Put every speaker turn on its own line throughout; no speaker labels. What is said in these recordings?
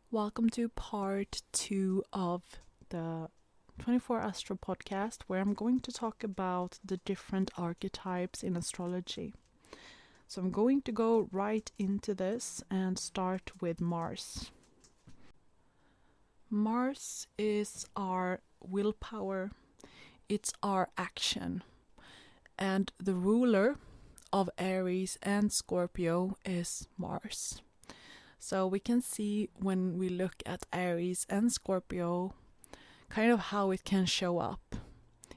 Welcome to part 2 of the 24 Astro podcast, where I'm going to talk about the different archetypes in astrology. So I'm going to go right into this and start with Mars. Mars is our willpower, it's our action, and the ruler of Aries and Scorpio is Mars. So we can see when we look at Aries and Scorpio kind of how it can show up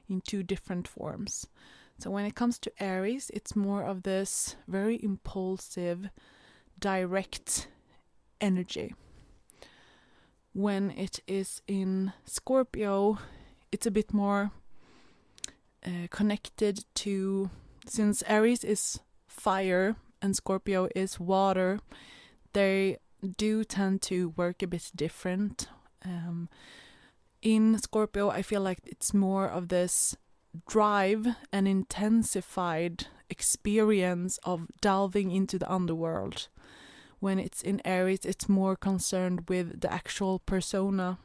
in two different forms. So when it comes to Aries, it's more of this very impulsive, direct energy. When it is in Scorpio, it's a bit more connected to, since Aries is fire and Scorpio is water, they do tend to work a bit different. In Scorpio, I feel like it's more of this drive and intensified experience of delving into the underworld. When it's in Aries, it's more concerned with the actual persona.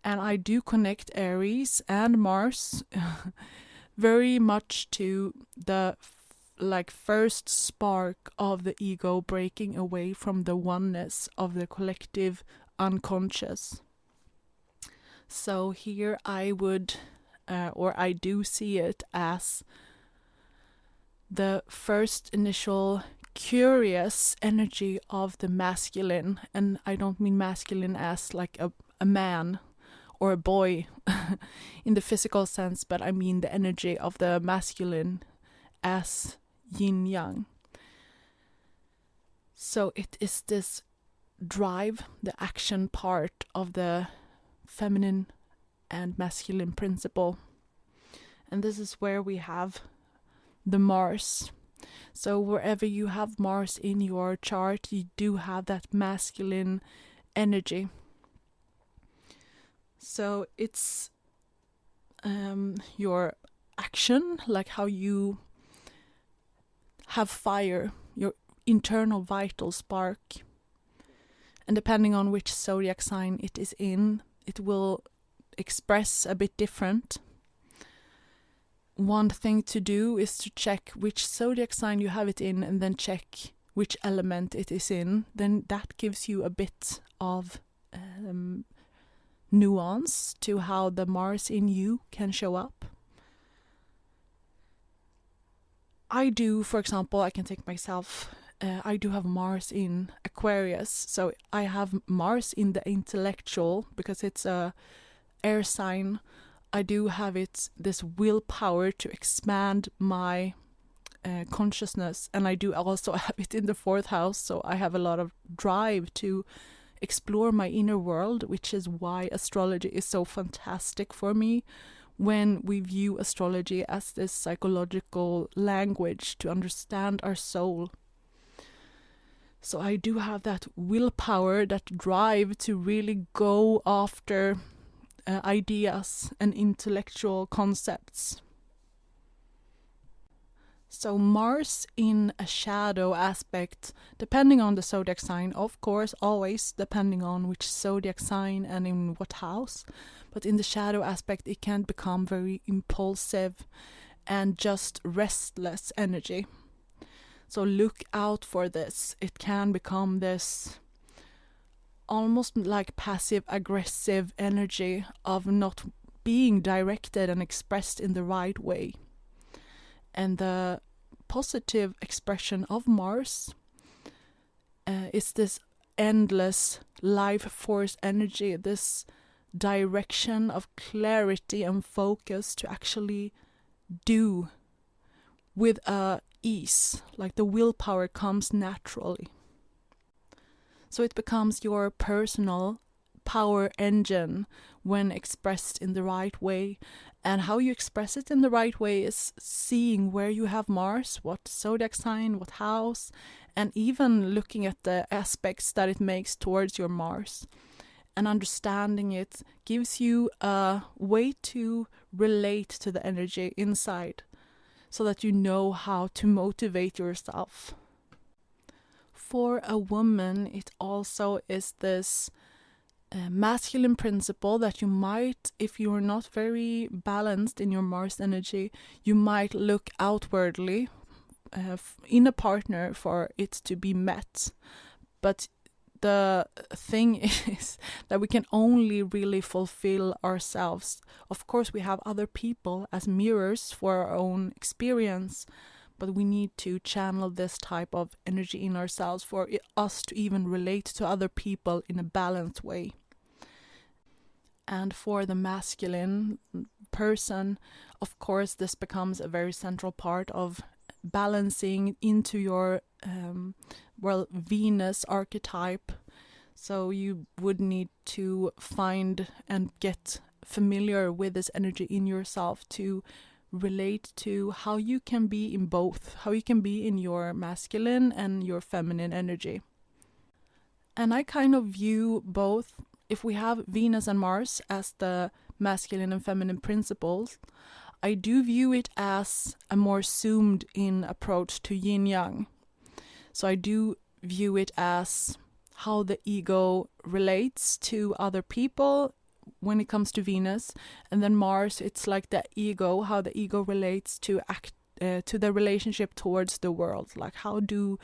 And I do connect Aries and Mars very much to the first spark of the ego breaking away from the oneness of the collective unconscious. So here I would, or I do see it as the first initial curious energy of the masculine. And I don't mean masculine as like a man or a boy in the physical sense, but I mean the energy of the masculine as yin-yang. So it is this drive, the action part of the feminine and masculine principle. And this is where we have the Mars. So wherever you have Mars in your chart, you do have that masculine energy. So it's your action, like how you have fire, your internal vital spark. And depending on which zodiac sign it is in, it will express a bit different. One thing to do is to check which zodiac sign you have it in and then check which element it is in. Then that gives you a bit of nuance to how the Mars in you can show up. I do, for example, I can take myself, I do have Mars in Aquarius. So I have Mars in the intellectual because it's a air sign. I do have this willpower to expand my consciousness, and I do also have it in the 4th house. So I have a lot of drive to explore my inner world, which is why astrology is so fantastic for me. When we view astrology as this psychological language to understand our soul. So I do have that willpower, that drive to really go after ideas and intellectual concepts. So Mars in a shadow aspect, depending on the zodiac sign, of course, always depending on which zodiac sign and in what house. But in the shadow aspect, it can become very impulsive and just restless energy. So look out for this. It can become this almost like passive-aggressive energy of not being directed and expressed in the right way. And the positive expression of Mars is this endless life force energy, this direction of clarity and focus to actually do with ease, like the willpower comes naturally. So it becomes your personal power engine when expressed in the right way. And how you express it in the right way is seeing where you have Mars, what zodiac sign, what house, and even looking at the aspects that it makes towards your Mars. And understanding it gives you a way to relate to the energy inside so that you know how to motivate yourself. For a woman, it also is this masculine principle that you might, if you're not very balanced in your Mars energy, you might look outwardly in a partner for it to be met. But the thing is that we can only really fulfill ourselves. Of course, we have other people as mirrors for our own experience, but we need to channel this type of energy in ourselves for us to even relate to other people in a balanced way. And for the masculine person, of course, this becomes a very central part of balancing into your Venus archetype. So you would need to find and get familiar with this energy in yourself to relate to how you can be in both, how you can be in your masculine and your feminine energy. And I kind of view both, if we have Venus and Mars as the masculine and feminine principles, I do view it as a more zoomed in approach to yin yang. So I do view it as how the ego relates to other people when it comes to Venus, and then Mars, it's like the ego, how the ego relates to the relationship towards the world. Like, how do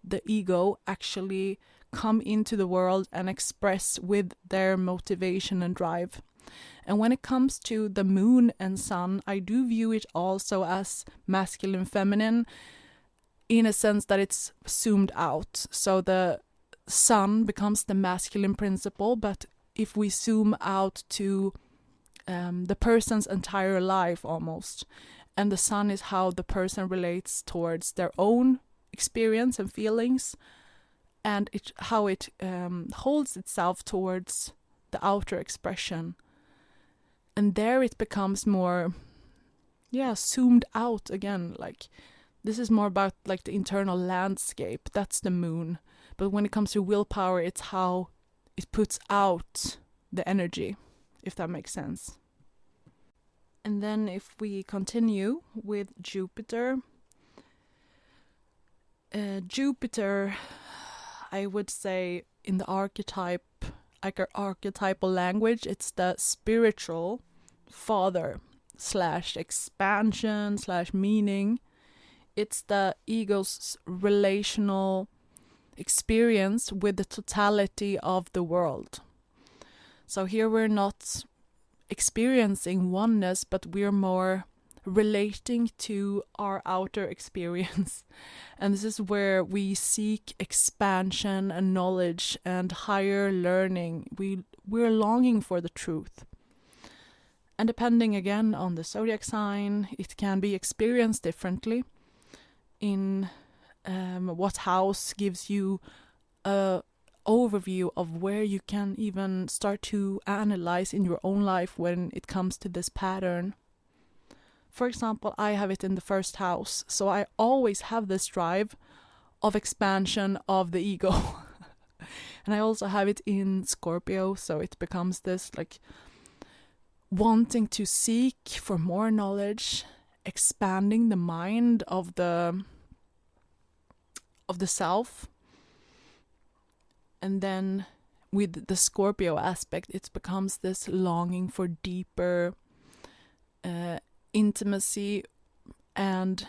the ego actually come into the world and express with their motivation and drive? And when it comes to the moon and sun, I do view it also as masculine, feminine, in a sense that it's zoomed out. So the sun becomes the masculine principle, but if we zoom out to the person's entire life almost, and the sun is how the person relates towards their own experience and feelings, and how it holds itself towards the outer expression. And there it becomes more, zoomed out again. Like, this is more about like the internal landscape. That's the moon. But when it comes to willpower, it's how it puts out the energy, if that makes sense. And then if we continue with Jupiter, I would say in the archetypal language, it's the spiritual father / expansion / meaning. It's the ego's relational experience with the totality of the world. So here we're not experiencing oneness, but we're more relating to our outer experience. And this is where we seek expansion and knowledge and higher learning. We're longing for the truth. And depending again on the zodiac sign, it can be experienced differently. In what house gives you a overview of where you can even start to analyze in your own life when it comes to this pattern. For example, I have it in the first house, so I always have this drive of expansion of the ego. And I also have it in Scorpio, so it becomes this like wanting to seek for more knowledge, expanding the mind of the self. And then with the Scorpio aspect, it becomes this longing for deeper intimacy and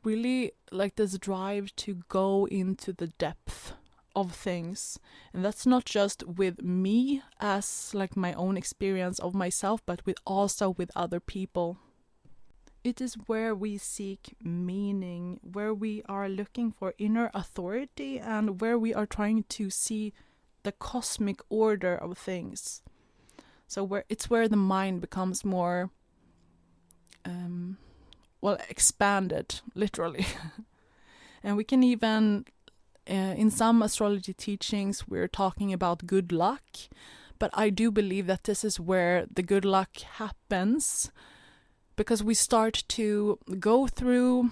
really like this drive to go into the depth of things. And that's not just with me as like my own experience of myself, but also with other people. It is where we seek meaning, where we are looking for inner authority, and where we are trying to see the cosmic order of things. So it's where the mind becomes more, expanded, literally. And we can even, in some astrology teachings, we're talking about good luck. But I do believe that this is where the good luck happens, because we start to go through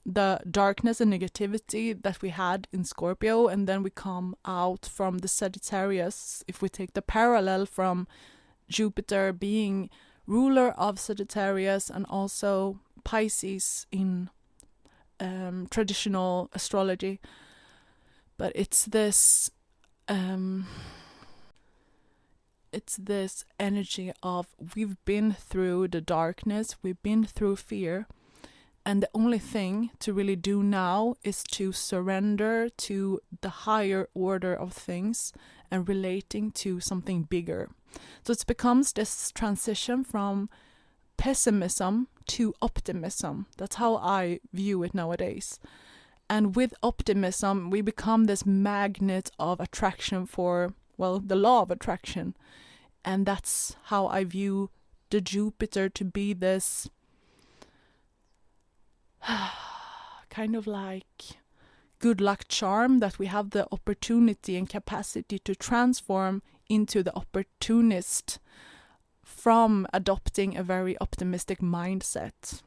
the darkness and negativity that we had in Scorpio, and then we come out from the Sagittarius. If we take the parallel from Jupiter being ruler of Sagittarius and also Pisces in traditional astrology, but it's this it's this energy of we've been through the darkness, we've been through fear, and the only thing to really do now is to surrender to the higher order of things and relating to something bigger. So it becomes this transition from pessimism to optimism. That's how I view it nowadays. And with optimism, we become this magnet of attraction for, well, the law of attraction. And that's how I view the Jupiter to be this kind of like good luck charm that we have the opportunity and capacity to transform into the opportunist from adopting a very optimistic mindset.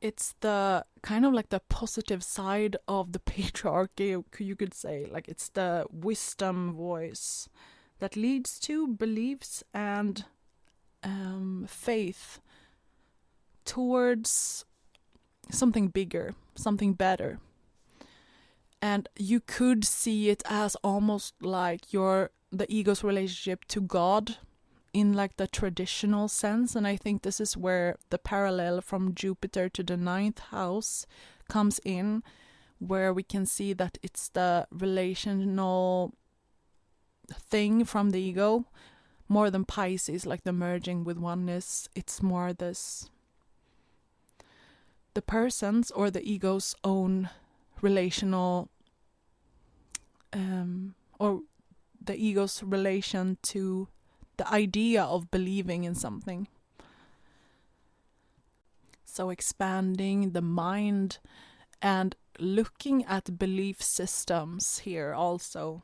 It's the kind of like the positive side of the patriarchy, you could say. Like it's the wisdom voice that leads to beliefs and faith towards something bigger, something better. And you could see it as almost like the ego's relationship to God in like the traditional sense. And I think this is where the parallel from Jupiter to the 9th house comes in, where we can see that it's the relational thing from the ego more than Pisces, like the merging with oneness. It's more this the person's or the ego's own relational or the ego's relation to the idea of believing in something. So expanding the mind and looking at belief systems here also.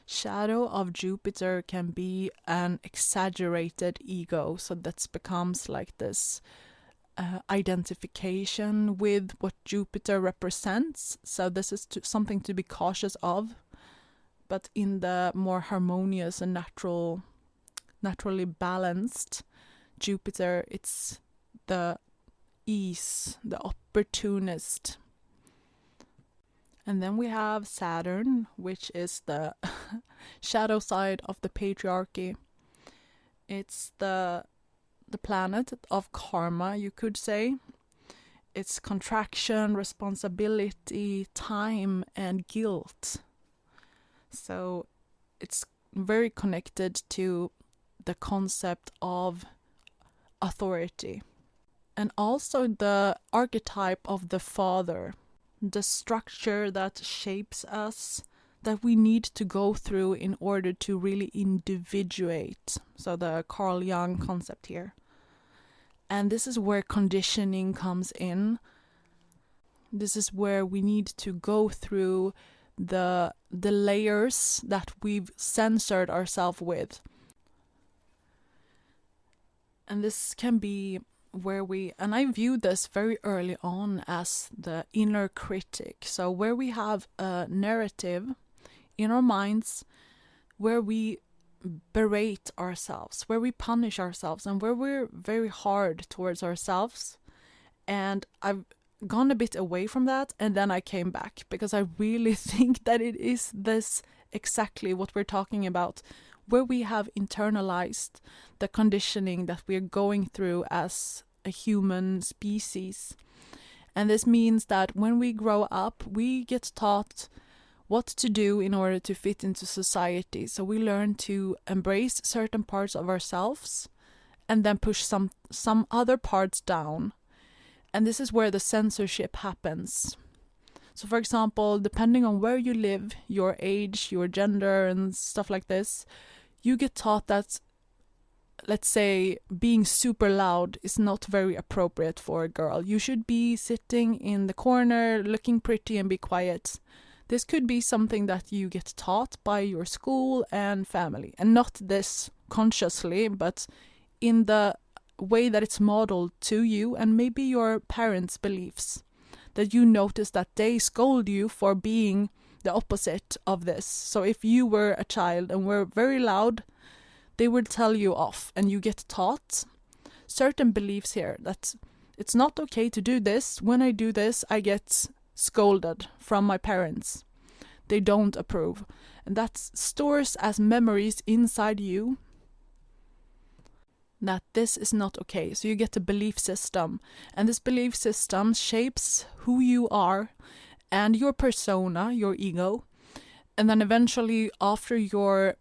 Shadow of Jupiter can be an exaggerated ego, so that becomes like this identification with what Jupiter represents. So this is something to be cautious of. But in the more harmonious and naturally balanced Jupiter, it's the ease, the opportunist. And then we have Saturn, which is the shadow side of the patriarchy. It's the planet of karma, you could say. It's contraction, responsibility, time, and guilt. So it's very connected to the concept of authority. And also the archetype of the father, the structure that shapes us, that we need to go through in order to really individuate. So the Carl Jung concept here. And this is where conditioning comes in. This is where we need to go through the layers that we've censored ourselves with. And this can be where and I view this very early on as the inner critic. So where we have a narrative in our minds where we berate ourselves, where we punish ourselves, and where we're very hard towards ourselves. And I've gone a bit away from that, and then I came back because I really think that it is this exactly what we're talking about, where we have internalized the conditioning that we're going through as a human species. And this means that when we grow up, we get taught what to do in order to fit into society. So we learn to embrace certain parts of ourselves and then push some other parts down. And this is where the censorship happens. So for example, depending on where you live, your age, your gender and stuff like this, you get taught that, let's say, being super loud is not very appropriate for a girl. You should be sitting in the corner, looking pretty and be quiet. This could be something that you get taught by your school and family. And not this consciously, but in the way that it's modeled to you and maybe your parents' beliefs. That you notice that they scold you for being the opposite of this. So if you were a child and were very loud, they would tell you off, and you get taught certain beliefs here that it's not okay to do this. When I do this, I get scolded from my parents. They don't approve. And that stores as memories inside you that this is not okay. So you get a belief system. And this belief system shapes who you are and your persona, your ego. And then eventually, after you're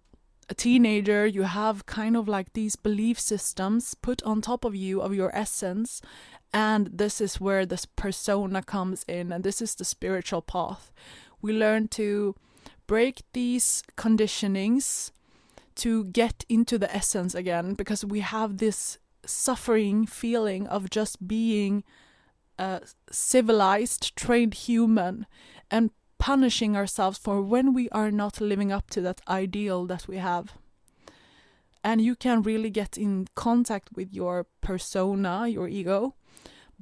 a teenager, you have kind of like these belief systems put on top of you, of your essence. And this is where this persona comes in. And this is the spiritual path. We learn to break these conditionings to get into the essence again, because we have this suffering feeling of just being a civilized, trained human, and punishing ourselves for when we are not living up to that ideal that we have. And you can really get in contact with your persona, your ego,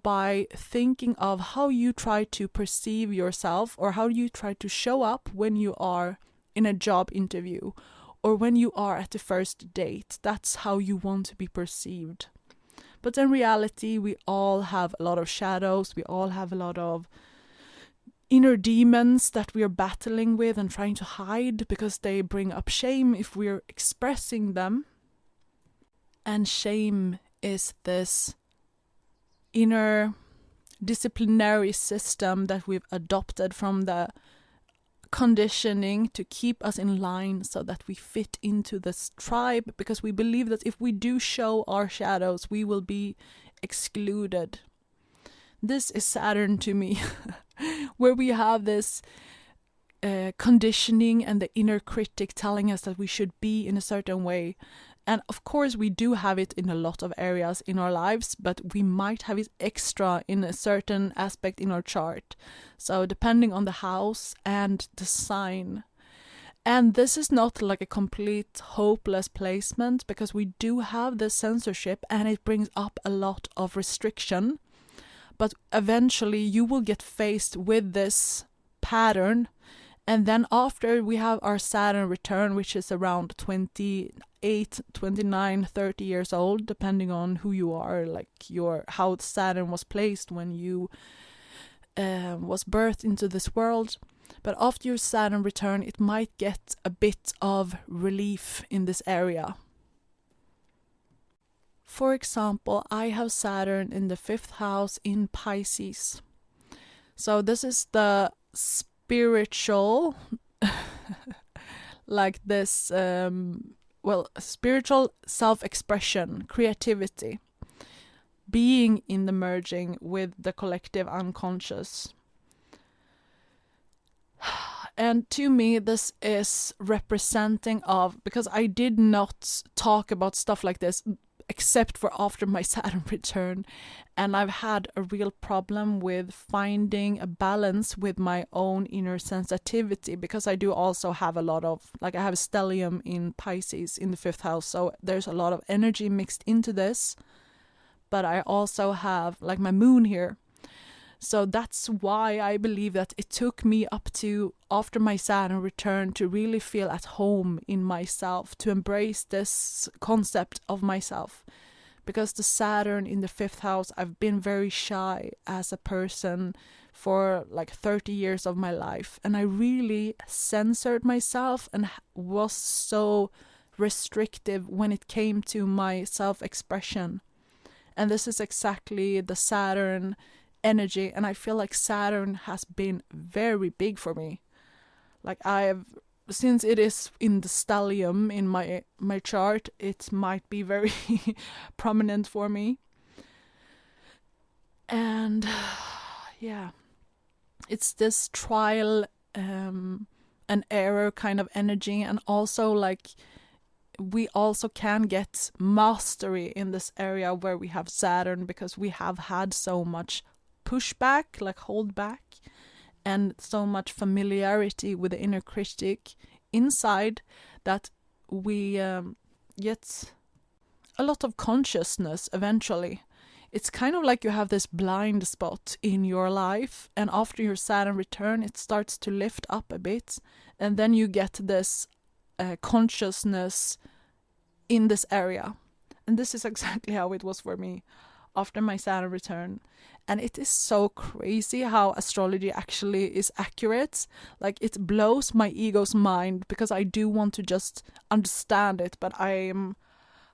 by thinking of how you try to perceive yourself, or how you try to show up when you are in a job interview, or when you are at the first date. That's how you want to be perceived. But in reality, we all have a lot of shadows. We all have a lot of inner demons that we are battling with and trying to hide, because they bring up shame if we're expressing them. And shame is this inner disciplinary system that we've adopted from the conditioning to keep us in line so that we fit into this tribe, because we believe that if we do show our shadows, we will be excluded. This is Saturn to me, where we have this conditioning and the inner critic telling us that we should be in a certain way. And of course we do have it in a lot of areas in our lives, but we might have it extra in a certain aspect in our chart. So depending on the house and the sign. And this is not like a complete hopeless placement, because we do have the censorship and it brings up a lot of restriction. But eventually you will get faced with this pattern. And then after we have our Saturn return, which is around 28, 29, 30 years old, depending on who you are, like how Saturn was placed when you was birthed into this world. But after your Saturn return, it might get a bit of relief in this area. For example, I have Saturn in the 5th house in Pisces. So this is the spiritual, like this, spiritual self-expression, creativity, being in the merging with the collective unconscious. And to me, this is representing of, because I did not talk about stuff like this except for after my Saturn return, and I've had a real problem with finding a balance with my own inner sensitivity, because I do also have a lot of, I have stellium in Pisces in the 5th house, so there's a lot of energy mixed into this, but I also have my moon here. So that's why I believe that it took me up to after my Saturn return to really feel at home in myself, to embrace this concept of myself. Because the Saturn in the 5th house, I've been very shy as a person for 30 years of my life. And I really censored myself and was so restrictive when it came to my self-expression. And this is exactly the Saturn energy, and I feel like Saturn has been very big for me. Since it is in the stellium in my chart, it might be very prominent for me. And yeah, it's this trial and error kind of energy, and also we also can get mastery in this area where we have Saturn, because we have had so much pushback, hold back, and so much familiarity with the inner critic inside that we get a lot of consciousness eventually. It's kind of like you have this blind spot in your life, and after your Saturn return it starts to lift up a bit, and then you get this consciousness in this area. And this is exactly how it was for me after my Saturn return. And it is so crazy how astrology actually is accurate. Like, it blows my ego's mind because I do want to just understand it, but I am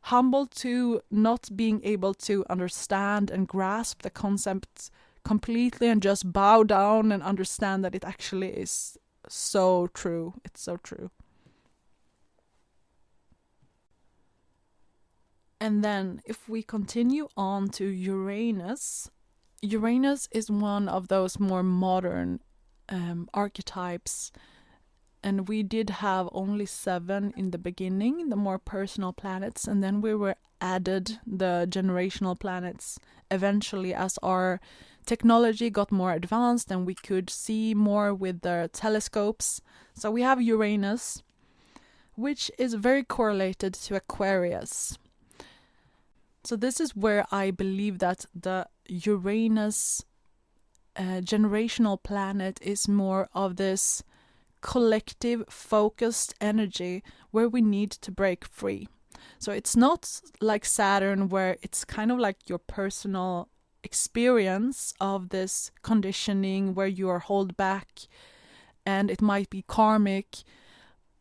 humbled to not being able to understand and grasp the concept completely and just bow down and understand that it actually is so true. It's so true. And then if we continue on to Uranus, Uranus is one of those more modern archetypes, and we did have only 7 in the beginning, the more personal planets, and then we were added the generational planets eventually as our technology got more advanced and we could see more with the telescopes. So we have Uranus, which is very correlated to Aquarius. So this is where I believe that the Uranus generational planet is more of this collective focused energy where we need to break free. So it's not like Saturn where it's kind of like your personal experience of this conditioning where you are held back, and it might be karmic.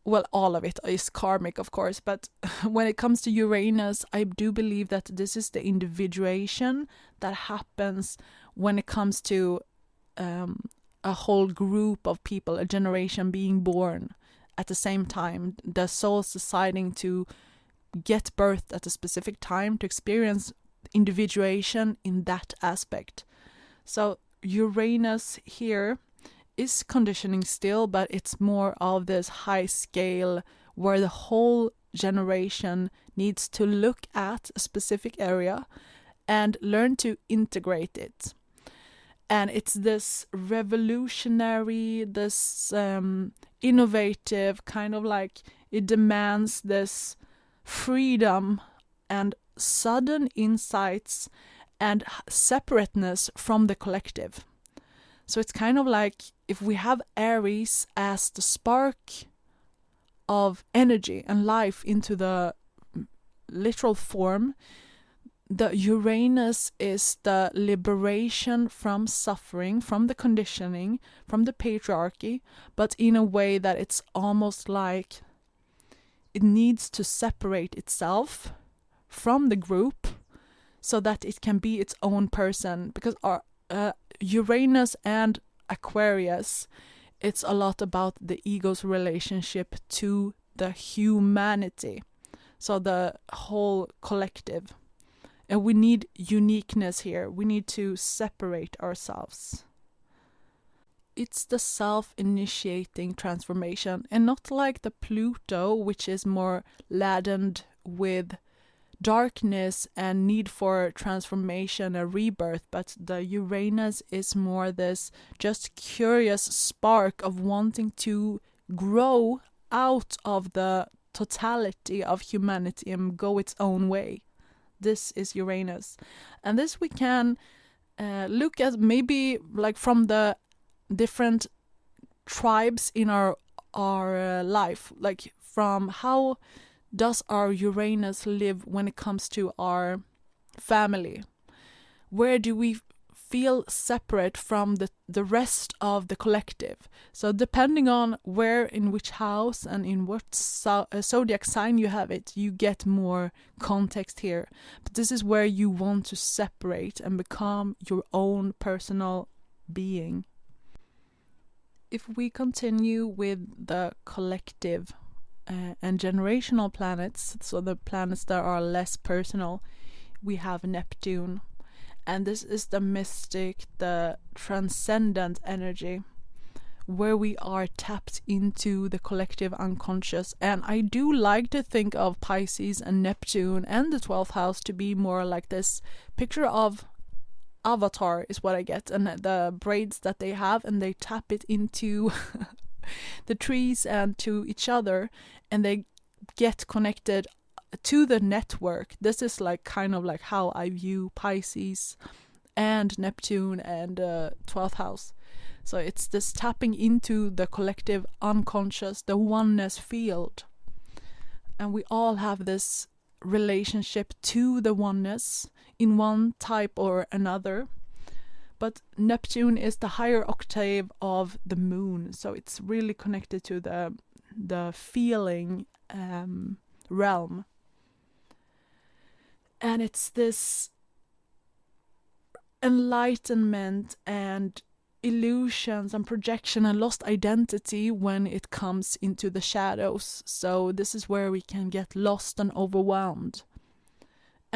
Well, all of it is karmic, of course, but when it comes to Uranus, I do believe that this is the individuation that happens when it comes to a whole group of people, a generation being born at the same time, the souls deciding to get birth at a specific time to experience individuation in that aspect. So Uranus here is conditioning still, but it's more of this high scale where the whole generation needs to look at a specific area and learn to integrate it. And it's this revolutionary, this innovative, kind of like it demands this freedom and sudden insights and separateness from the collective. So it's kind of like if we have Aries as the spark of energy and life into the literal form, the Uranus is the liberation from suffering, from the conditioning, from the patriarchy, but in a way that it's almost like it needs to separate itself from the group so that it can be its own person. Because our Uranus and Aquarius, it's a lot about the ego's relationship to the humanity, so the whole collective. And we need uniqueness here. We need to separate ourselves. It's the self-initiating transformation, and not like the Pluto, which is more laden with darkness and need for transformation and rebirth, but the Uranus is more this just curious spark of wanting to grow out of the totality of humanity and go its own way. This is Uranus, and this we can look at maybe like from the different tribes in our life, like from how does our Uranus live when it comes to our family? Where do we feel separate from the rest of the collective? So depending on where, in which house and in what zodiac sign you have it, you get more context here. But this is where you want to separate and become your own personal being. If we continue with the collective and generational planets, so the planets that are less personal, we have Neptune. And this is the mystic, the transcendent energy, where we are tapped into the collective unconscious. And I do like to think of Pisces and Neptune and the 12th house to be more like this picture of Avatar is what I get, and the braids that they have, and they tap it into the trees and to each other, and they get connected to the network. This is like kind of like how I view Pisces and Neptune and 12th house. So it's this tapping into the collective unconscious, the oneness field. And we all have this relationship to the oneness in one type or another. But Neptune is the higher octave of the moon, so it's really connected to the feeling realm. And it's this enlightenment and illusions and projection and lost identity when it comes into the shadows. So this is where we can get lost and overwhelmed.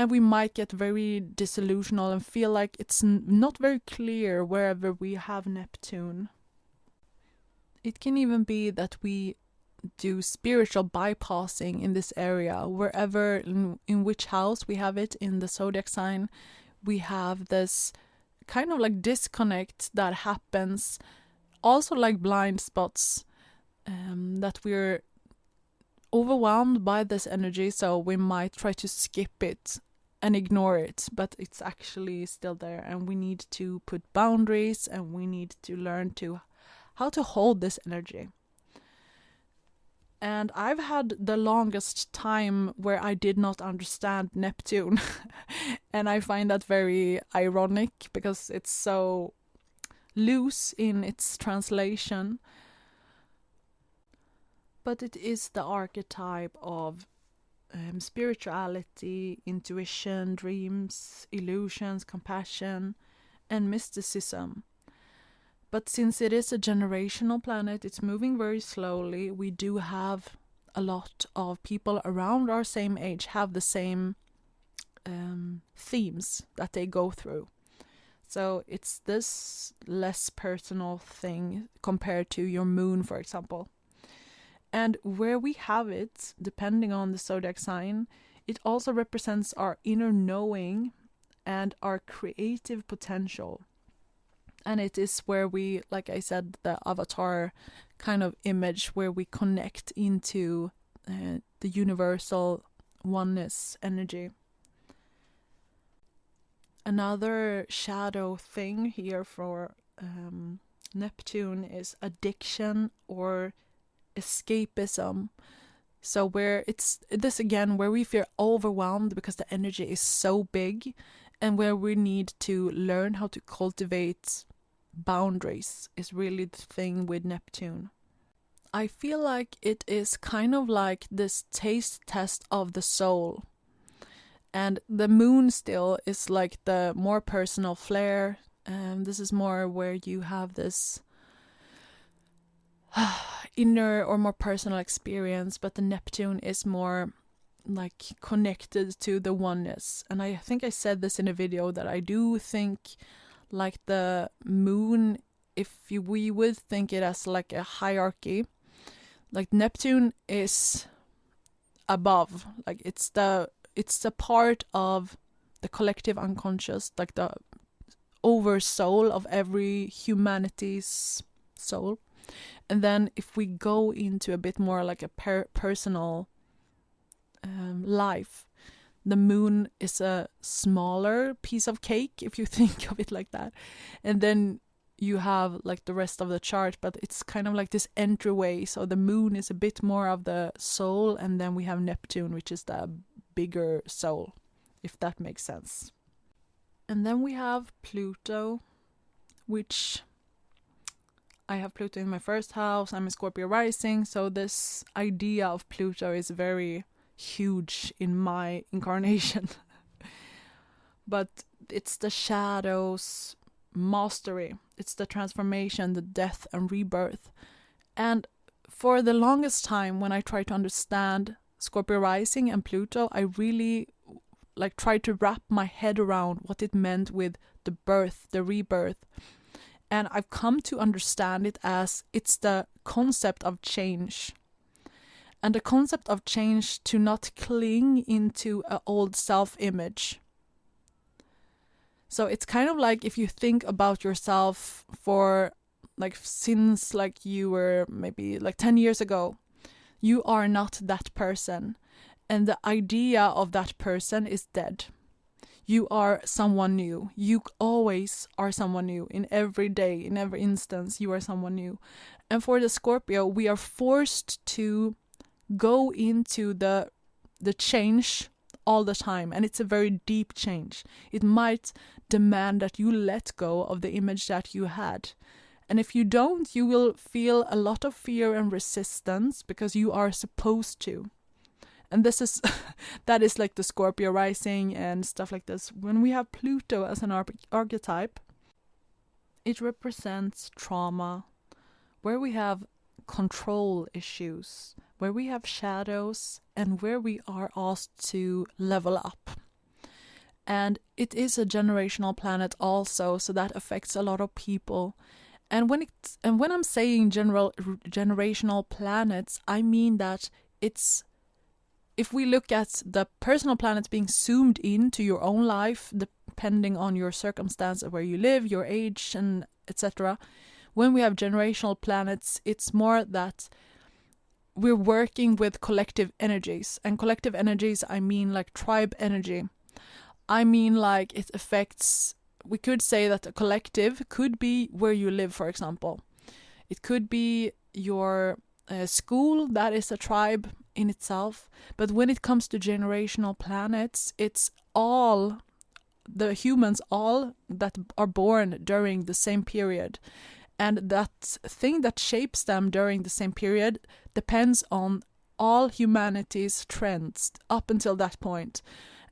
And we might get very disillusional and feel like it's not very clear wherever we have Neptune. It can even be that we do spiritual bypassing in this area. Wherever, in which house we have it in the zodiac sign, we have this kind of like disconnect that happens, also like blind spots, that we're overwhelmed by this energy, so we might try to skip it and ignore it, but it's actually still there, and we need to put boundaries, and we need to learn to how to hold this energy. And I've had the longest time where I did not understand Neptune. And I find that very ironic because it's so loose in its translation. But it is the archetype of spirituality, intuition, dreams, illusions, compassion, and mysticism. But since it is a generational planet, it's moving very slowly. We do have a lot of people around our same age have the same themes that they go through. So it's this less personal thing compared to your moon, for example. And where we have it, depending on the zodiac sign, it also represents our inner knowing and our creative potential. And it is where we, like I said, the avatar kind of image where we connect into the universal oneness energy. Another shadow thing here for Neptune is addiction or escapism. So where it's this again, where we feel overwhelmed because the energy is so big, and where we need to learn how to cultivate boundaries is really the thing with Neptune. I feel like it is kind of like this taste test of the soul. And the moon still is like the more personal flair. This is more where you have this inner or more personal experience, but the Neptune is more like connected to the oneness. And I think I said this in a video that I do think like the moon, we would think it as like a hierarchy, like Neptune is above, like it's the part of the collective unconscious, like the over soul of every humanity's soul. And then if we go into a bit more like a personal life, the moon is a smaller piece of cake, if you think of it like that. And then you have like the rest of the chart, but it's kind of like this entryway. So the moon is a bit more of the soul, and then we have Neptune, which is the bigger soul, if that makes sense. And then we have Pluto, which I have Pluto in my first house. I'm a Scorpio rising, so this idea of Pluto is very huge in my incarnation. But it's the shadows mastery. It's the transformation, the death and rebirth. And for the longest time when I tried to understand Scorpio rising and Pluto, I really tried to wrap my head around what it meant with the birth, the rebirth. And I've come to understand it as it's the concept of change. And the concept of change to not cling into an old self-image. So it's kind of like if you think about yourself for since you were maybe 10 years ago, you are not that person. And the idea of that person is dead. You are someone new. You always are someone new. In every day, in every instance, you are someone new. And for the Scorpio, we are forced to go into the change all the time, and it's a very deep change. It might demand that you let go of the image that you had. And if you don't, you will feel a lot of fear and resistance because you are supposed to. And this is that is like the Scorpio rising and stuff like this. When we have Pluto as an archetype, it represents trauma, where we have control issues, where we have shadows, and where we are asked to level up. And it is a generational planet also, so that affects a lot of people. And when I'm saying generational planets, I mean that it's, if we look at the personal planets being zoomed into your own life, depending on your circumstance of where you live, your age, and etc. When we have generational planets, it's more that we're working with collective energies. And collective energies, I mean like tribe energy. I mean like it affects, we could say that a collective could be where you live, for example. It could be your school, that is a tribe in itself. But when it comes to generational planets, it's all the humans, all that are born during the same period. And that thing that shapes them during the same period depends on all humanity's trends up until that point.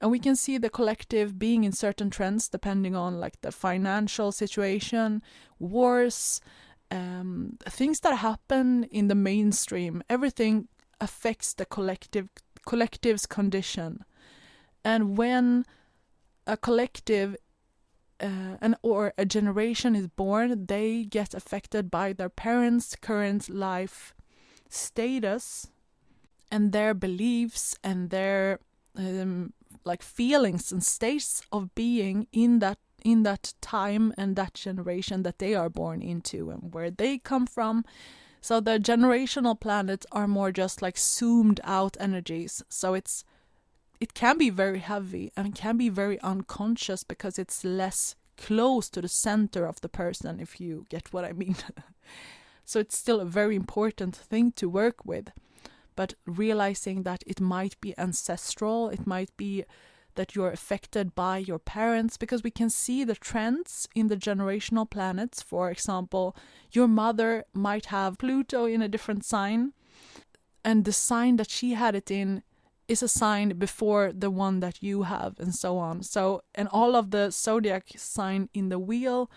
And we can see the collective being in certain trends depending on like the financial situation, wars, things that happen in the mainstream. Everything affects the collective's condition. And when a collective or a generation is born, they get affected by their parents' current life status and their beliefs and their like feelings and states of being in that time and that generation that they are born into and where they come from. So the generational planets are more just like zoomed out energies. So it can be very heavy and can be very unconscious because it's less close to the center of the person, if you get what I mean. So it's still a very important thing to work with. But realizing that it might be ancestral, it might be that you're affected by your parents, because we can see the trends in the generational planets. For example, your mother might have Pluto in a different sign, and the sign that she had it in is a sign before the one that you have, and so on. So, and all of the zodiac sign in the wheel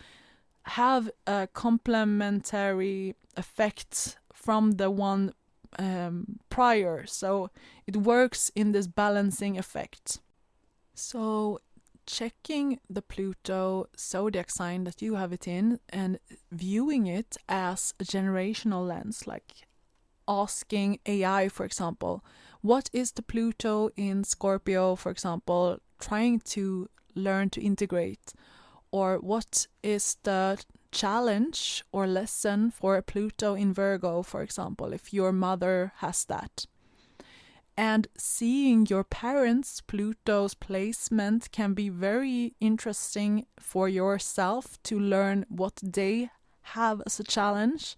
have a complementary effect from the one prior. So it works in this balancing effect. So checking the Pluto zodiac sign that you have it in and viewing it as a generational lens, like asking AI, for example, what is the Pluto in Scorpio, for example, trying to learn to integrate? Or what is the challenge or lesson for a Pluto in Virgo, for example, if your mother has that? And seeing your parents' Pluto's placement can be very interesting for yourself to learn what they have as a challenge,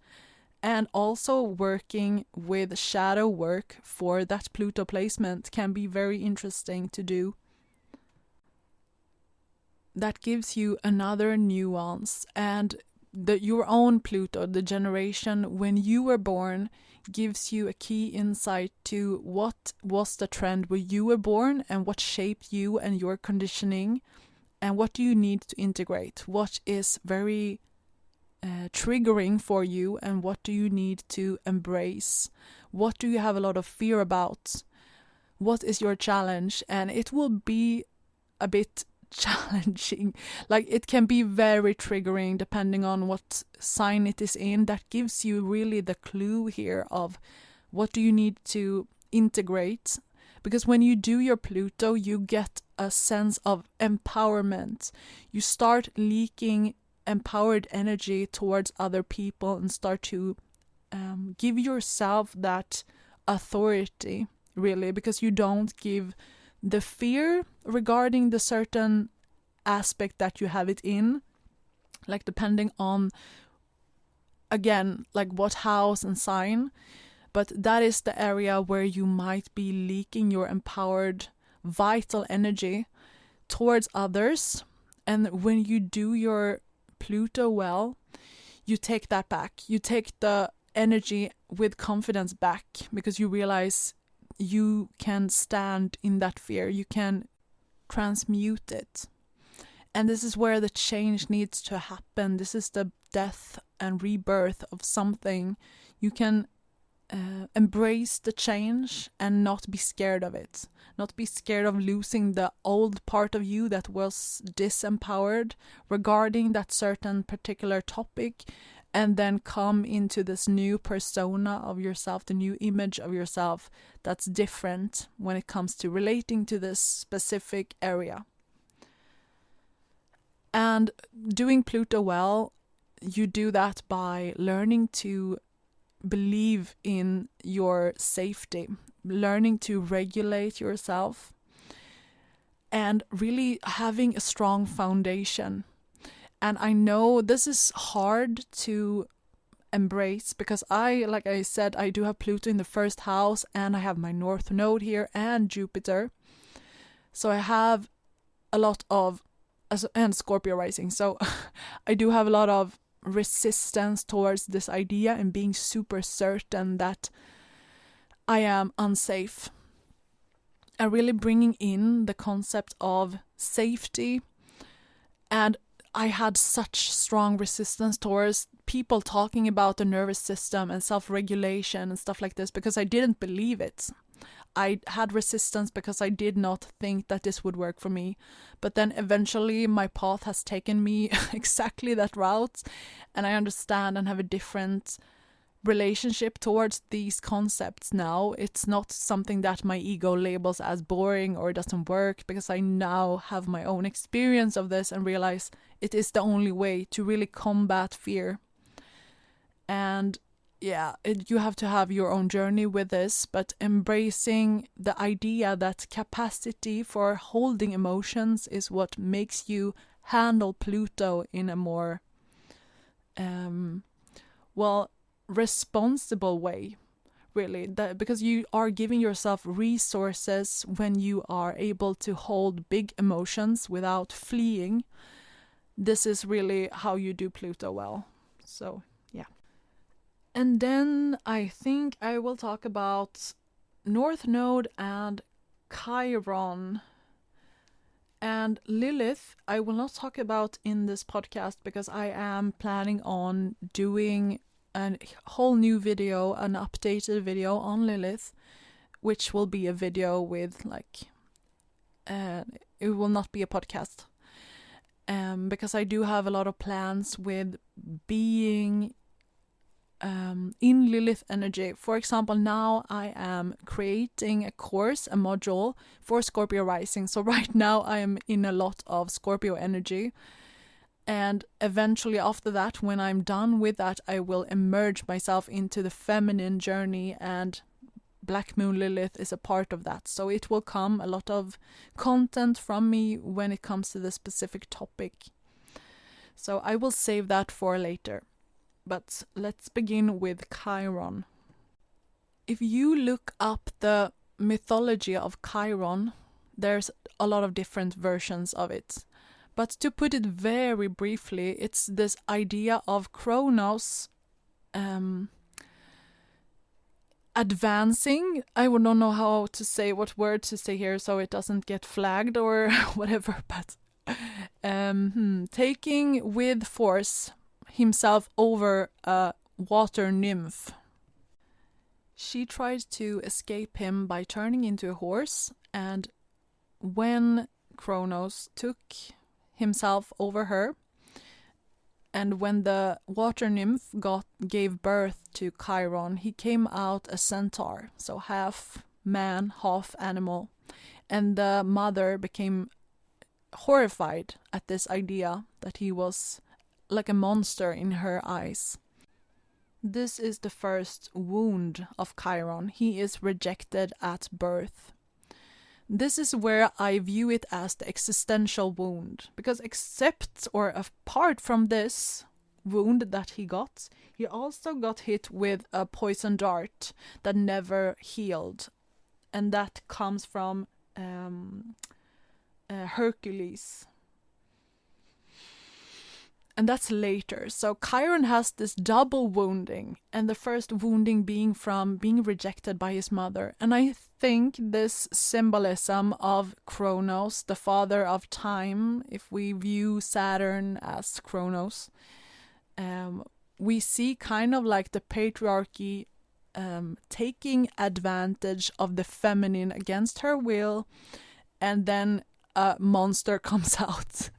and also working with shadow work for that Pluto placement can be very interesting to do. That gives you another nuance, and your own Pluto, the generation when you were born, gives you a key insight to what was the trend where you were born and what shaped you and your conditioning, and what do you need to integrate, what is very triggering for you, and what do you need to embrace, what do you have a lot of fear about, what is your challenge. And it will be a bit challenging, like it can be very triggering depending on what sign it is in. That gives you really the clue here of what do you need to integrate, because when you do your Pluto you get a sense of empowerment. You start leaking empowered energy towards other people and start to give yourself that authority, really, because you don't give the fear regarding the certain aspect that you have it in, like depending on, again, like what house and sign, but that is the area where you might be leaking your empowered vital energy towards others. And when you do your Pluto well, you take that back. You take the energy with confidence back, because you realize you can stand in that fear. You can transmute it. And this is where the change needs to happen. This is the death and rebirth of something. You can embrace the change and not be scared of it. Not be scared of losing the old part of you that was disempowered regarding that certain particular topic, and then come into this new persona of yourself, the new image of yourself that's different when it comes to relating to this specific area. And doing Pluto well, you do that by learning to believe in your safety, learning to regulate yourself, and really having a strong foundation. And I know this is hard to embrace, because like I said, I do have Pluto in the first house, and I have my North Node here and Jupiter. So I have a lot of, and Scorpio rising. So I do have a lot of resistance towards this idea and being super certain that I am unsafe. And really bringing in the concept of safety. And I had such strong resistance towards people talking about the nervous system and self-regulation and stuff like this, because I didn't believe it. I had resistance because I did not think that this would work for me. But then eventually my path has taken me exactly that route, and I understand and have a different relationship towards these concepts now. It's not something that my ego labels as boring or doesn't work, because I now have my own experience of this and realize it is the only way to really combat fear. And yeah, you have to have your own journey with this, but embracing the idea that capacity for holding emotions is what makes you handle Pluto in a more, responsible way, really. Because you are giving yourself resources when you are able to hold big emotions without fleeing. This is really how you do Pluto well. So, yeah. And then I think I will talk about North Node and Chiron. And Lilith, I will not talk about in this podcast, because I am planning on doing a whole new video, an updated video on Lilith, which will be a video with it will not be a podcast. Because I do have a lot of plans with being in Lilith energy. For example, now I am creating a course, a module for Scorpio rising. So right now I am in a lot of Scorpio energy. And eventually after that, when I'm done with that, I will immerse myself into the feminine journey, and Black Moon Lilith is a part of that. So it will come a lot of content from me when it comes to the specific topic. So I will save that for later. But let's begin with Chiron. If you look up the mythology of Chiron, there's a lot of different versions of it. But to put it very briefly, it's this idea of Kronos advancing. I would not know how to say, what word to say here so it doesn't get flagged or whatever, but taking with force himself over a water nymph. She tried to escape him by turning into a horse, and when Kronos took himself over her, and when the water nymph gave birth to Chiron, he came out a centaur, so half man, half animal, and the mother became horrified at this idea that he was like a monster in her eyes. This is the first wound of Chiron. He is rejected at birth. This is where I view it as the existential wound, because except or apart from this wound that he also got hit with a poison dart that never healed, and that comes from Hercules. And that's later. So Chiron has this double wounding, and the first wounding being from being rejected by his mother. And I think this symbolism of Kronos, the father of time, if we view Saturn as Kronos, we see kind of like the patriarchy taking advantage of the feminine against her will, and then a monster comes out.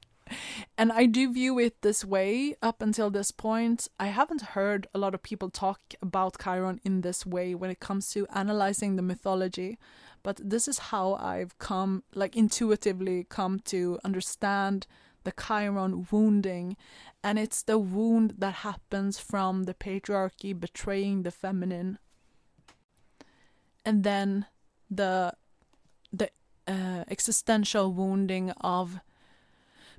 And I do view it this way up until this point. I haven't heard a lot of people talk about Chiron in this way when it comes to analyzing the mythology. But this is how I've intuitively come to understand the Chiron wounding. And it's the wound that happens from the patriarchy betraying the feminine. And then the existential wounding of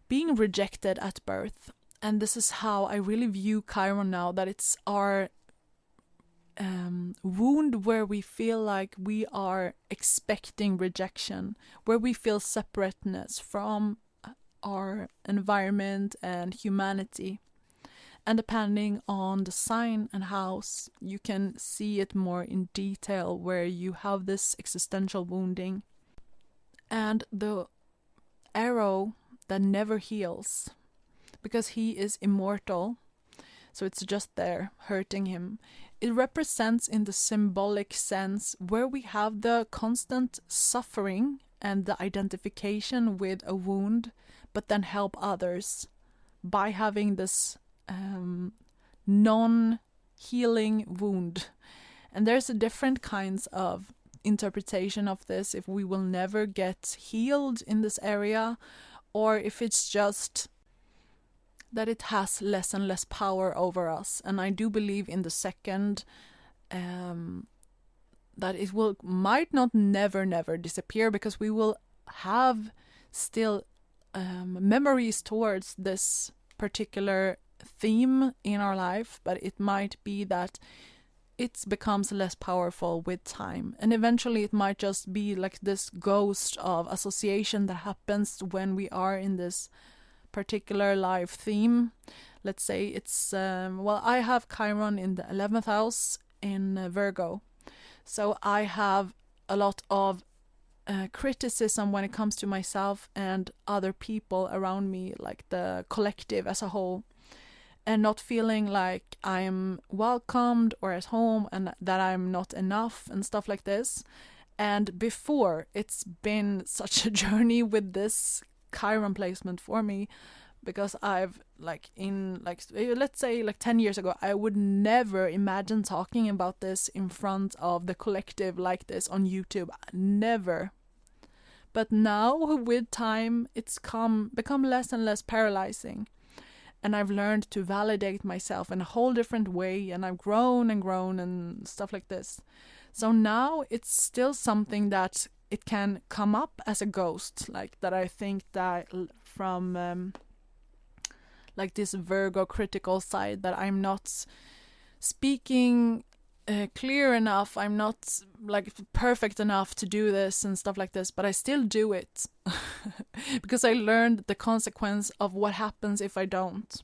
being rejected at birth. And this is how I really view Chiron now, that it's our wound where we feel like we are expecting rejection, where we feel separateness from our environment and humanity. And depending on the sign and house, you can see it more in detail where you have this existential wounding. And the arrow that never heals, because he is immortal, so it's just there hurting him. It represents in the symbolic sense where we have the constant suffering and the identification with a wound, but then help others by having this non-healing wound. And there's a different kinds of interpretation of this, if we will never get healed in this area, or if it's just that it has less and less power over us. And I do believe in the second, that it might not never disappear, because we will have still memories towards this particular theme in our life, but it might be that it becomes less powerful with time, and eventually it might just be like this ghost of association that happens when we are in this particular life theme. Let's say it's I have Chiron in the 11th house in Virgo, so I have a lot of criticism when it comes to myself and other people around me, like the collective as a whole, and not feeling like I'm welcomed or at home, and that I'm not enough and stuff like this. And before, it's been such a journey with this Chiron placement for me, because I've let's say 10 years ago, I would never imagine talking about this in front of the collective like this on YouTube. Never. But now with time, it's become less and less paralyzing. And I've learned to validate myself in a whole different way, and I've grown and stuff like this. So now it's still something that it can come up as a ghost, like that. I think that from this Virgo critical side, that I'm not speaking clear enough, I'm not perfect enough to do this and stuff like this, but I still do it because I learned the consequence of what happens if I don't.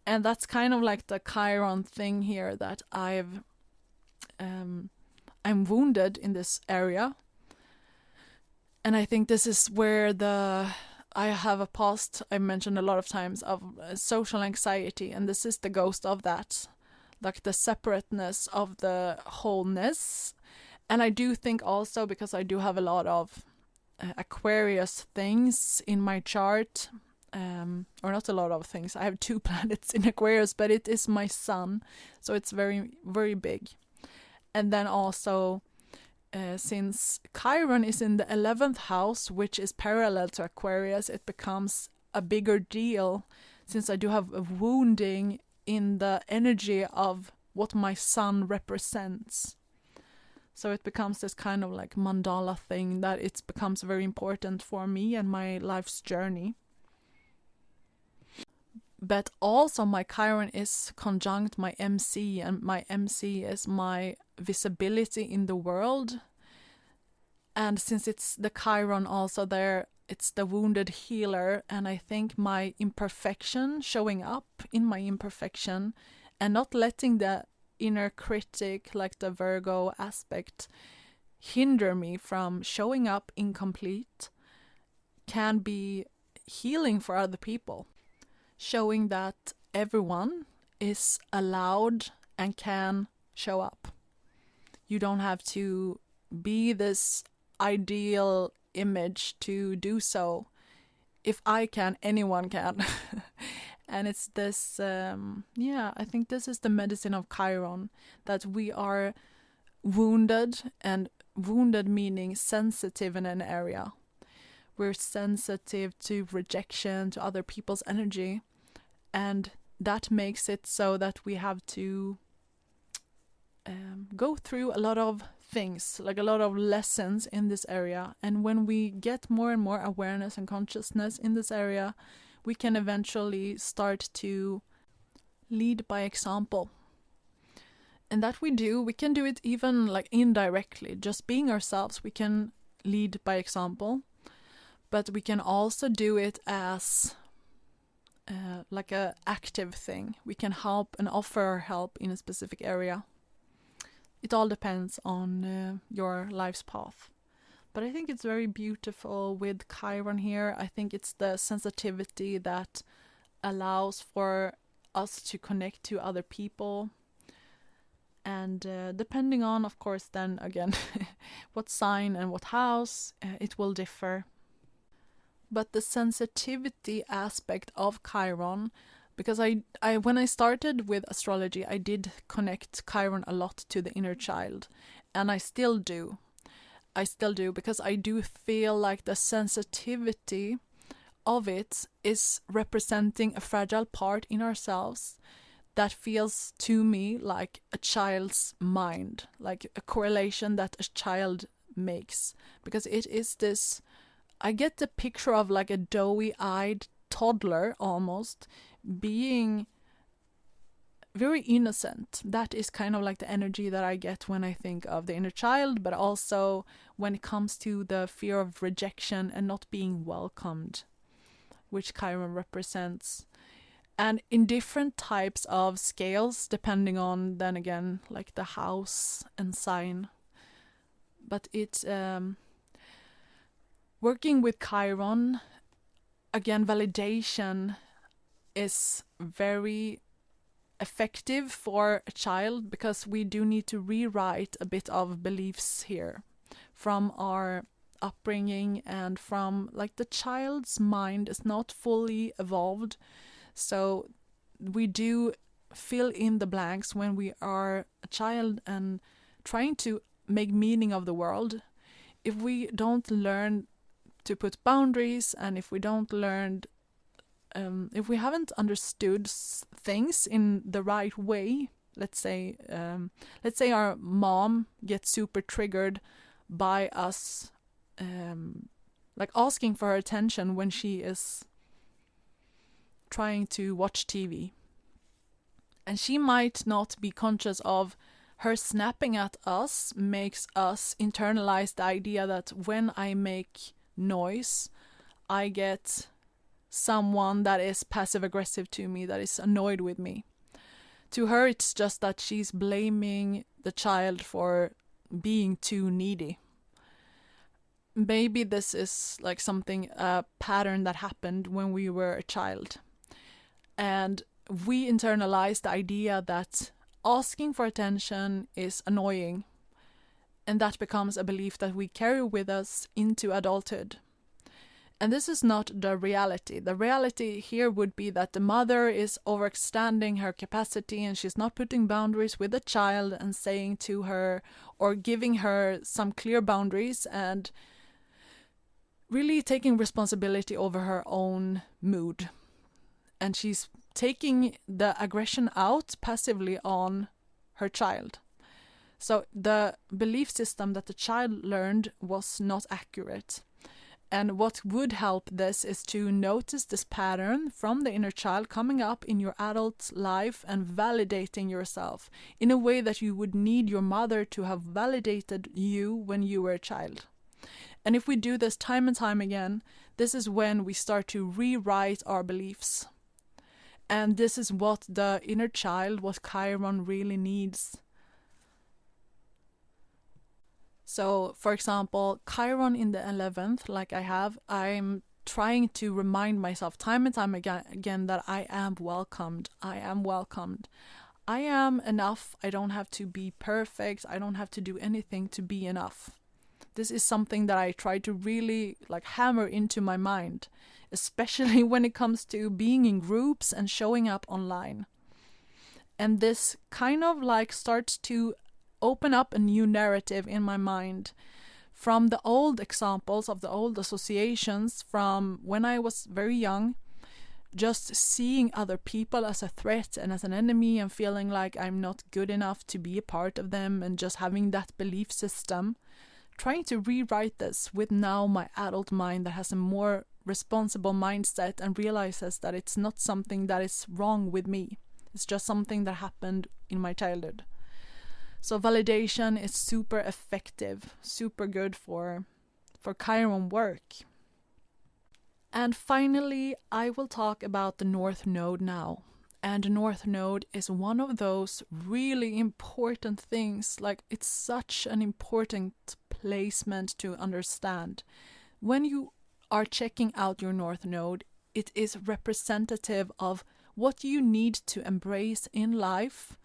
And that's kind of like the Chiron thing here, that I'm wounded in this area, and I think this is where I have a past I mentioned a lot of times of social anxiety, and this is the ghost of that, like the separateness of the wholeness. And I do think also, because I do have a lot of Aquarius things in my chart, or not a lot of things, I have 2 planets in Aquarius, but it is my sun, so it's very, very big. And then also, since Chiron is in the 11th house, which is parallel to Aquarius, it becomes a bigger deal, since I do have a wounding in the energy of what my sun represents. So it becomes this kind of mandala thing, that it becomes very important for me and my life's journey. But also my Chiron is conjunct my MC, and my MC is my visibility in the world. And since it's the Chiron also there, it's the wounded healer, and I think my imperfection, showing up in my imperfection and not letting the inner critic, like the Virgo aspect, hinder me from showing up incomplete, can be healing for other people, showing that everyone is allowed and can show up. You don't have to be this ideal image to do so. If I can, anyone can. And it's this, I think this is the medicine of Chiron, that we are wounded, and wounded meaning sensitive in an area. We're sensitive to rejection, to other people's energy, and that makes it so that we have to go through a lot of things, like a lot of lessons in this area. And when we get more and more awareness and consciousness in this area, we can eventually start to lead by example. And that we can do it even like indirectly, just being ourselves. We can lead by example, but we can also do it as like a active thing. We can help and offer our help in a specific area. It all depends on your life's path. But I think it's very beautiful with Chiron here. I think it's the sensitivity that allows for us to connect to other people. And depending on, of course, then again, what sign and what house, it will differ. But the sensitivity aspect of Chiron, because I when I started with astrology, I did connect Chiron a lot to the inner child, and I still do. Because I do feel like the sensitivity of it is representing a fragile part in ourselves that feels to me like a child's mind, like a correlation that a child makes. Because it is this, I get the picture of like a doughy-eyed toddler almost, being very innocent. That is kind of like the energy that I get when I think of the inner child, but also when it comes to the fear of rejection and not being welcomed, which Chiron represents. And in different types of scales, depending on, then again, like the house and sign. But it's working with Chiron, again, validation is very effective for a child, because we do need to rewrite a bit of beliefs here from our upbringing, and from like the child's mind is not fully evolved, so we do fill in the blanks when we are a child and trying to make meaning of the world. If we don't learn to put boundaries, and if we don't learn if we haven't understood things in the right way, let's say our mom gets super triggered by us like asking for her attention when she is trying to watch TV, and she might not be conscious of her snapping at us makes us internalize the idea that when I make noise, I get someone that is passive aggressive to me, that is annoyed with me. To her, it's just that she's blaming the child for being too needy. Maybe this is like a pattern that happened when we were a child. And we internalize the idea that asking for attention is annoying. And that becomes a belief that we carry with us into adulthood. And this is not the reality. The reality here would be that the mother is overextending her capacity, and she's not putting boundaries with the child and saying to her or giving her some clear boundaries, and really taking responsibility over her own mood. And she's taking the aggression out passively on her child. So the belief system that the child learned was not accurate. And what would help this is to notice this pattern from the inner child coming up in your adult life and validating yourself in a way that you would need your mother to have validated you when you were a child. And if we do this time and time again, this is when we start to rewrite our beliefs. And this is what the inner child, what Chiron really needs. So, for example, Chiron in the 11th, like I have, I'm trying to remind myself time and time again that I am welcomed. I am welcomed. I am enough. I don't have to be perfect. I don't have to do anything to be enough. This is something that I try to really hammer into my mind, especially when it comes to being in groups and showing up online. And this kind of starts to open up a new narrative in my mind from the old examples of the old associations from when I was very young, just seeing other people as a threat and as an enemy and feeling like I'm not good enough to be a part of them, and just having that belief system, trying to rewrite this with now my adult mind that has a more responsible mindset and realizes that it's not something that is wrong with me. It's just something that happened in my childhood. So validation is super effective, super good for Chiron work. And finally, I will talk about the North Node now. And the North Node is one of those really important things. It's such an important placement to understand. When you are checking out your North Node, it is representative of what you need to embrace in life.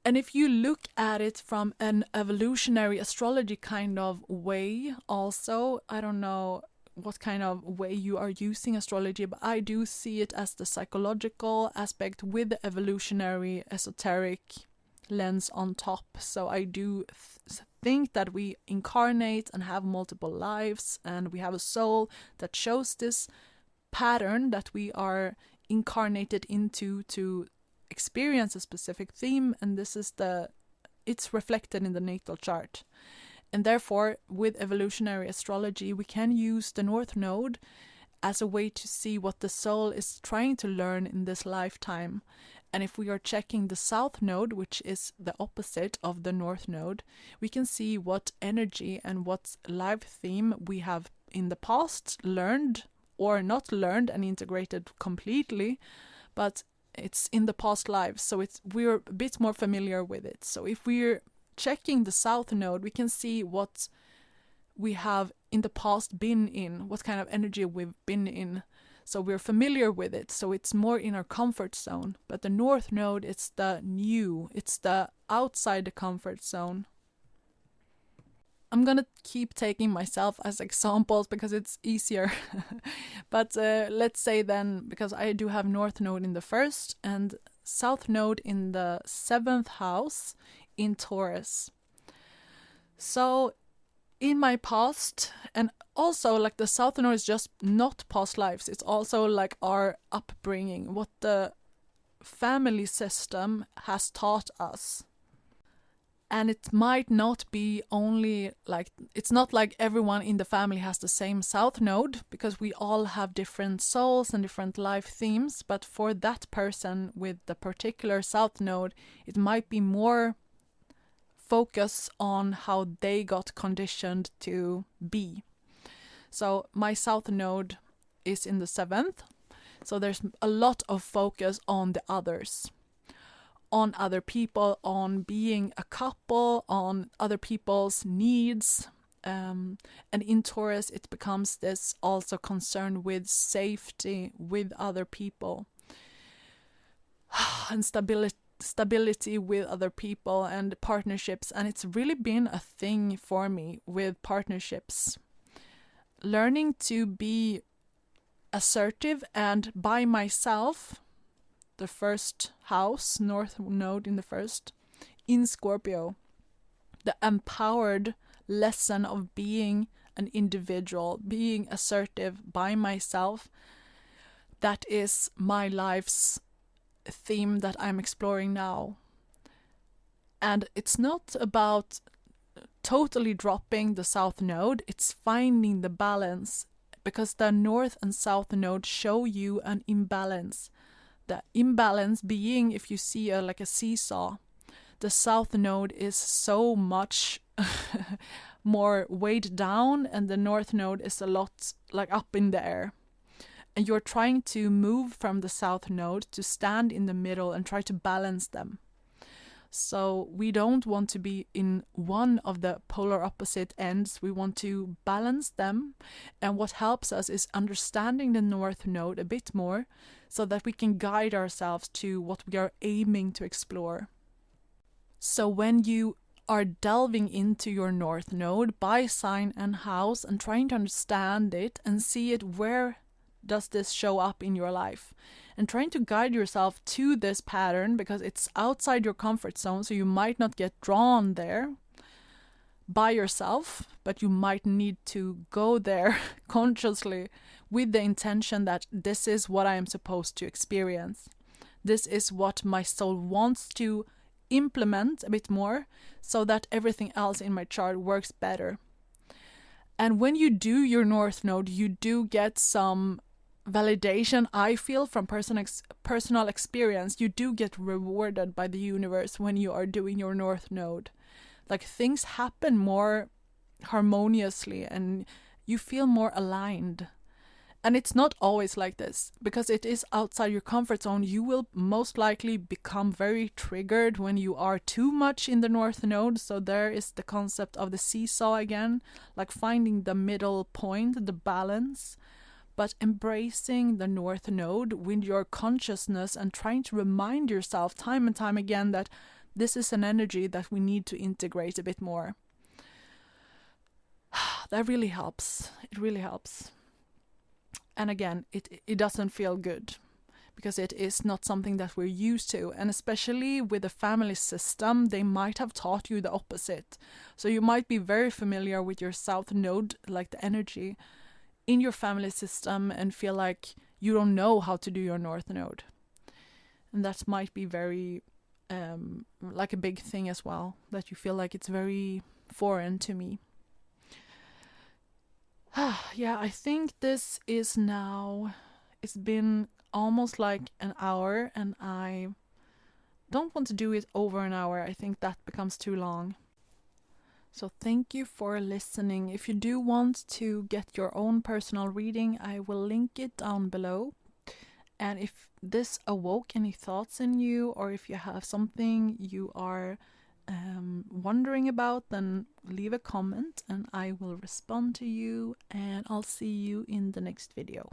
And if you look at it from an evolutionary astrology kind of way also, I don't know what kind of way you are using astrology, but I do see it as the psychological aspect with the evolutionary esoteric lens on top. So I do think that we incarnate and have multiple lives, and we have a soul that shows this pattern that we are incarnated into to experience a specific theme, and it's reflected in the natal chart. And therefore, with evolutionary astrology, we can use the North Node as a way to see what the soul is trying to learn in this lifetime. And if we are checking the South Node, which is the opposite of the North Node, we can see what energy and what life theme we have in the past learned or not learned and integrated completely, but it's in the past lives, so we're a bit more familiar with it. So if we're checking the South Node, we can see what we have in the past been in, what kind of energy we've been in. So we're familiar with it, so it's more in our comfort zone. But the North Node, it's the new, it's the outside the comfort zone. I'm gonna keep taking myself as examples because it's easier. But let's say then, because I do have North Node in the first and South Node in the 7th house in Taurus. So in my past, and also the South Node is just not past lives, it's also our upbringing, what the family system has taught us. And it might not be only it's not like everyone in the family has the same South Node, because we all have different souls and different life themes. But for that person with the particular South Node, it might be more focus on how they got conditioned to be. So my South Node is in the 7th. So there's a lot of focus on the others, on other people, on being a couple, on other people's needs. And in Taurus, it becomes this also concern with safety with other people and stability with other people and partnerships. And it's really been a thing for me with partnerships. Learning to be assertive and by myself. The first house, North Node in the first, in Scorpio. The empowered lesson of being an individual, being assertive by myself. That is my life's theme that I'm exploring now. And it's not about totally dropping the South Node, it's finding the balance, because the North and South Node show you an imbalance. The imbalance being, if you see a seesaw, the South Node is so much more weighed down, and the north node is a lot like up in the air. And you're trying to move from the south node to stand in the middle and try to balance them. So we don't want to be in one of the polar opposite ends. We want to balance them. And what helps us is understanding the north node a bit more so that we can guide ourselves to what we are aiming to explore. So when you are delving into your north node by sign and house and trying to understand it and see it, where does this show up in your life? And trying to guide yourself to this pattern, because it's outside your comfort zone, so you might not get drawn there by yourself, but you might need to go there consciously with the intention that this is what I am supposed to experience. This is what my soul wants to implement a bit more so that everything else in my chart works better. And when you do your north node, you do get some validation, I feel, from personal experience. You do get rewarded by the universe when you are doing your north node. Like, things happen more harmoniously and you feel more aligned. And it's not always like this, because it is outside your comfort zone. You will most likely become very triggered when you are too much in the north node. So there is the concept of the seesaw again, like finding the middle point, the balance, but embracing the north node with your consciousness and trying to remind yourself time and time again that this is an energy that we need to integrate a bit more. That really helps. It really helps. And again, it doesn't feel good because it is not something that we're used to. And especially with the family system, they might have taught you the opposite. So you might be very familiar with your south node, like the energy in your family system, and feel like you don't know how to do your north node. And that might be very, like a big thing as well, that you feel like it's very foreign to me. Yeah, I think this is now, it's been almost like an hour, and I don't want to do it over an hour. I think that becomes too long. So thank you for listening. If you do want to get your own personal reading, I will link it down below. And if this awoke any thoughts in you, or if you have something you are wondering about, then leave a comment and I will respond to you, and I'll see you in the next video.